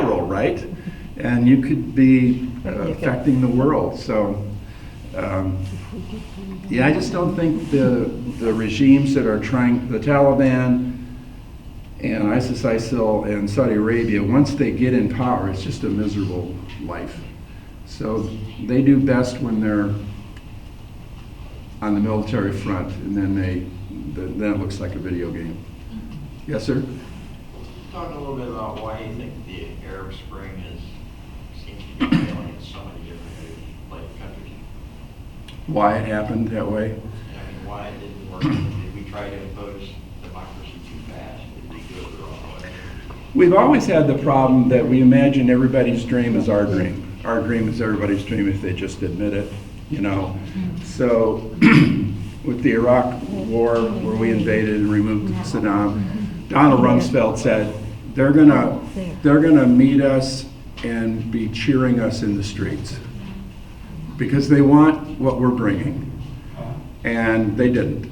viral, right? And you could be affecting the world. So, yeah, I just don't think the regimes that are trying, the Taliban and ISIS, ISIL, and Saudi Arabia, once they get in power, it's just a miserable life. So they do best when they're on the military front, and then it looks like a video game. Yes, sir? Talk a little bit about why you think the Arab Spring seems to be failing in so many different countries. Why it happened that way? I mean, why it didn't work? Did we try to impose democracy too fast? Did we do it the wrong way? We've always had the problem that we imagine everybody's dream is our dream. Our dream is everybody's dream if they just admit it, you know. So with the Iraq War, where we invaded and removed Saddam, Donald Rumsfeld said they're gonna meet us and be cheering us in the streets because they want what we're bringing, and they didn't.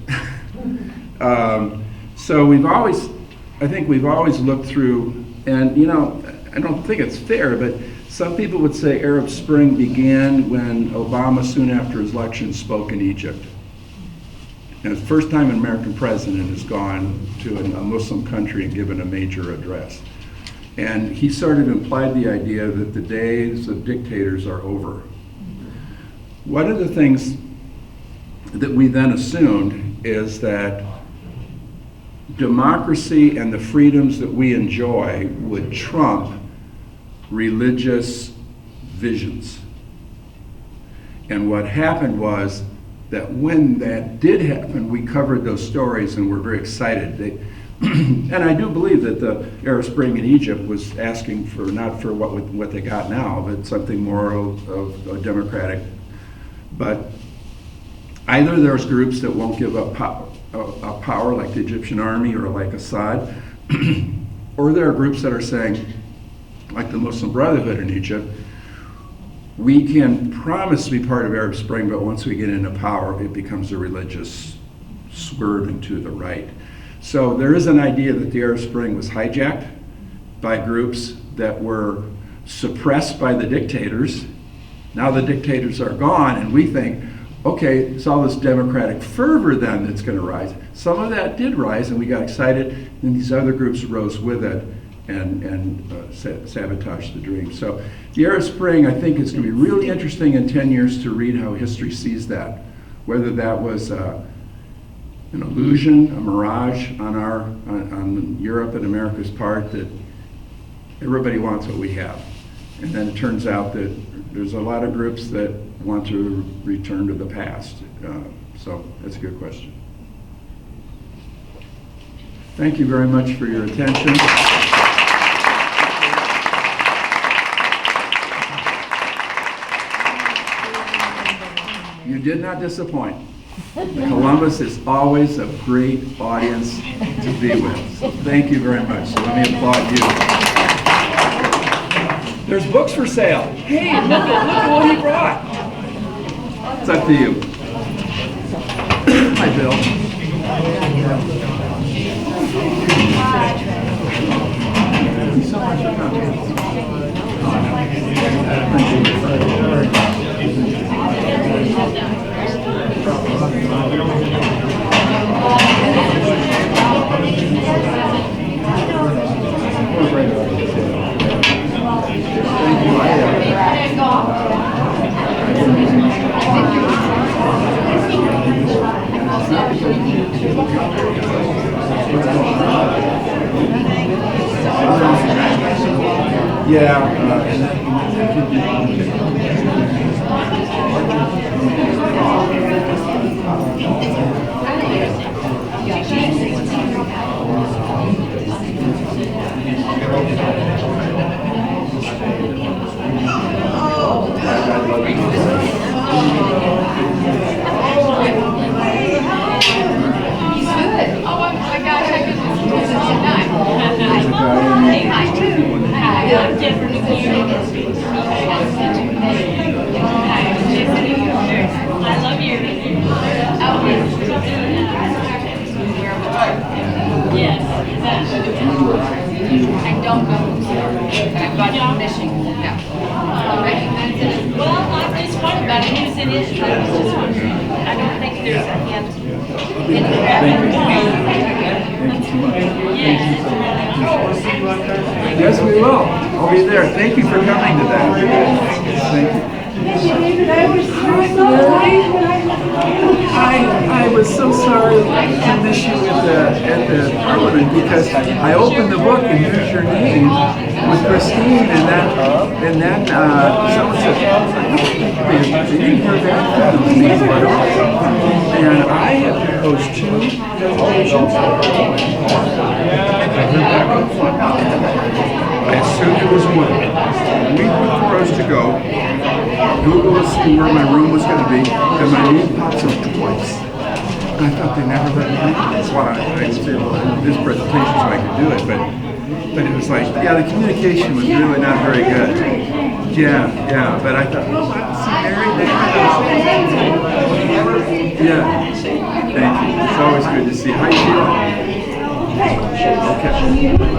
So I think we've always looked through, and you know, I don't think it's fair, but some people would say Arab Spring began when Obama, soon after his election, spoke in Egypt. And it's the first time an American president has gone to a Muslim country and given a major address. And he sort of implied the idea that the days of dictators are over. One of the things that we then assumed is that democracy and the freedoms that we enjoy would trump religious visions. And what happened was that when that did happen, we covered those stories and were very excited. And I do believe that the Arab Spring in Egypt was asking for, not for what they got now, but something more of a democratic. But either there's groups that won't give up power like the Egyptian army or like Assad, or there are groups that are saying, like the Muslim Brotherhood in Egypt, we can promise to be part of Arab Spring, but once we get into power, it becomes a religious swerving to the right. So there is an idea that the Arab Spring was hijacked by groups that were suppressed by the dictators. Now the dictators are gone, and we think, okay, it's all this democratic fervor then that's going to rise. Some of that did rise, and we got excited, and these other groups rose with it and sabotage the dream. So the Arab Spring, I think it's going to be really interesting in 10 years to read how history sees that, whether that was an illusion, a mirage on Europe and America's part, that everybody wants what we have. And then it turns out that there's a lot of groups that want to return to the past. So that's a good question. Thank you very much for your attention. You did not disappoint. Columbus is always a great audience to be with. So thank you very much. So let me applaud you. There's books for sale. Hey, look at what he brought. It's up to you. Hi, Bill. Thank you so much for coming. Yeah, Yes, I don't know. Recognition, yeah. Well, it's fun about it, who's in it, I don't think there's a hint. Yes, we will. I'll be there. Thank you for coming today. Thank you. I was so sorry to miss you at the Parliament because I opened the book and here's your name with Christine and then someone said, they didn't hear back from those people at all. And I had proposed 2 televisions. I heard back on 1. I assumed it was 1. A week before I was to go, Google was seeing where my room was going to be, and my name pops up twice. And I thought they never let me do it. That's why I was able to do this presentation so I could do it. But it was like, yeah, the communication was really not very good. Yeah. But I thought, oh, I see Mary there. Yeah. Thank you. It's always good to see you. How you feeling? Okay.